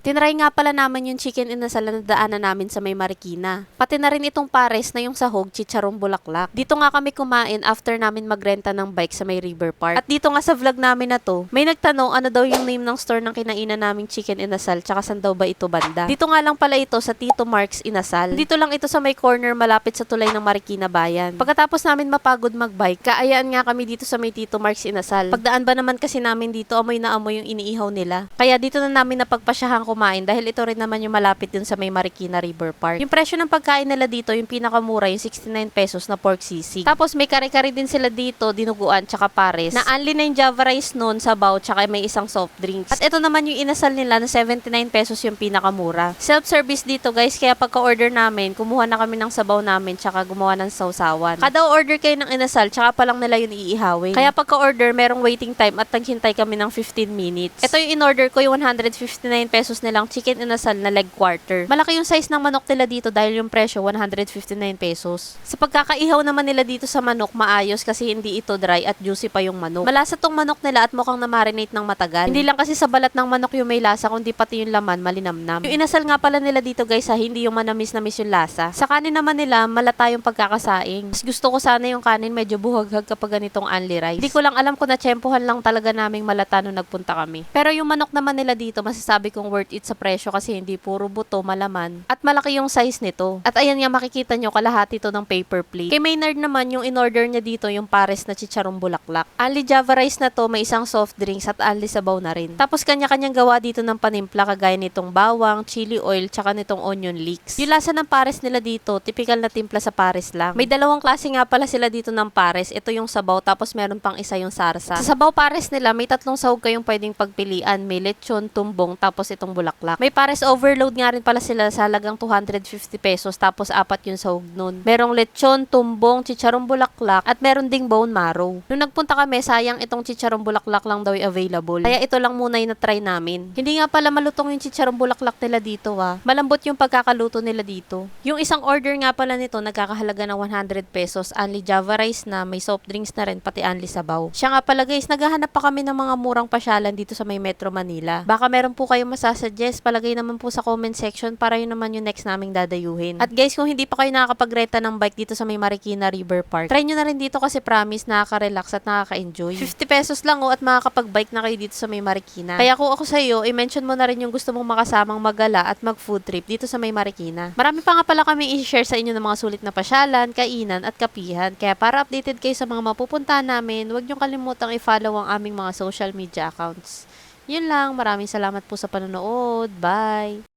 Tinry nga pala namin yung chicken inasal na daanan namin sa may Marikina. Pati na rin itong pares na yung sahog, chicharong bulaklak. Dito nga kami kumain after namin magrenta ng bike sa may River Park. At dito nga sa vlog namin na to, may nagtanong ano daw yung name ng store ng kinainan naming chicken inasal tsaka saan daw ba ito banda. Dito nga lang pala ito sa Tito Mark's Inasal. Dito lang ito sa may corner malapit sa tulay ng Marikina Bayan. Pagkatapos namin mapagod magbike, kaayaan nga kami dito sa may Tito Mark's Inasal. Pagdaan ba naman kasi namin dito, amoy na amoy yung iniihaw nila. Kaya dito na namin napagpasyahan kumain dahil ito rin naman yung malapit dun sa may Marikina River Park. Yung presyo ng pagkain nila dito, yung pinakamura, yung 69 pesos na pork sisig. Tapos may kare-kare din sila dito, dinuguan tsaka pares. Na only na yung Java rice nun, sabaw, tsaka may isang soft drinks. At ito naman yung inasal nila na 79 pesos yung pinakamura. Self-service dito guys, kaya pagka-order namin, kumuha na kami ng sabaw namin tsaka gumawa ng sausawan. Kada order kayo ng inasal, tsaka pa lang nila yun iihawin. Kaya pagka-order, merong waiting time at naghintay kami ng 15 minutes. Ito yung in-order ko, yung 159 pesos nilang chicken inasal na leg quarter. Malaki yung size ng manok nila dito dahil yung presyo 159 pesos. Sa pagkakaihaw naman nila dito sa manok, maayos kasi hindi ito dry at juicy pa yung manok. Malasa tong manok nila at mukhang na-marinate ng matagal. Hindi lang kasi sa balat ng manok yung may lasa, kundi pati yung laman malinamnam. Yung inasal nga pala nila dito guys ha, hindi yung manamis-namis yung lasa. Sa kanin naman nila, malata yung pagkakasaing. Mas gusto ko sana yung kanin medyo buhaghag kapag ganitong only rice. Hindi ko lang alam kung natsyempohan lang talaga naming malata nung nagpunta kami. Pero yung manok naman nila dito, masasabi kong worth it sa presyo kasi hindi puro buto, malaman. At malaki yung size nito. At ayan nga makikita nyo, kalahati to ng paper plate. Kay Maynard naman, yung in-order niya dito, yung pares na chicharong bulaklak. Only Java rice na to, may isang soft drinks at only sabaw na rin. Tapos kanya-kanyang gawa dito ng panimpla, kagaya nitong bawang, chili oil, tsaka nitong onion leeks. Yung lasa ng pares nila dito, typical na timpla sa pares lang. May dalawang klase nga pala sila dito ng pares. Ito yung sabaw, tapos meron pang isa yung sarsa. Sa sabaw pares nila, may tatlong sahog kayong pwedeng pagpilian. May lechon, tumbong, tapos itong bulaklak. May pares overload nga rin pala sila sa halagang 250 pesos, tapos apat yung sahog nun. Merong lechon, tumbong, chicharong bulaklak, at meron ding bone marrow. Nung nagpunta kami, sayang itong chicharong bulaklak lang daw available. Kaya ito lang muna yung na-try namin. Hindi nga pala malutong yung chicharong bulaklak nila dito Malambot yung pagkakaluto nila dito. Yung isang order nga pala nito, nagkakahalaga ng 100 pesos. Only Java rice na, may soft drinks na rin, pati only sabaw. Siya nga pala guys, naghahanap pa kami ng mga murang pasyalan dito sa may Metro Manila. Baka meron po kayong masasuggest, palagay naman po sa comment section para yun naman yung next naming dadayuhin. At guys, kung hindi pa kayo nakakapagrenta ng bike dito sa may Marikina River Park, try nyo na rin dito kasi promise, nakaka-relax at nakaka-enjoy. 50 pesos lang at makakapag-bike na kayo dito sa may Marikina. Kaya kung ako sa'yo, i-mention mo na rin yung gusto mong makasamang magala at mag-food trip dito sa may Marikina. Marami pa nga pala kami i-share sa inyo ng mga sulit na pasyalan, kainan at kapihan. Kaya para updated kayo sa mga mapupuntahan namin, huwag nyo kalimutang i-follow ang aming mga social media accounts. Yun lang, maraming salamat po sa panonood. Bye!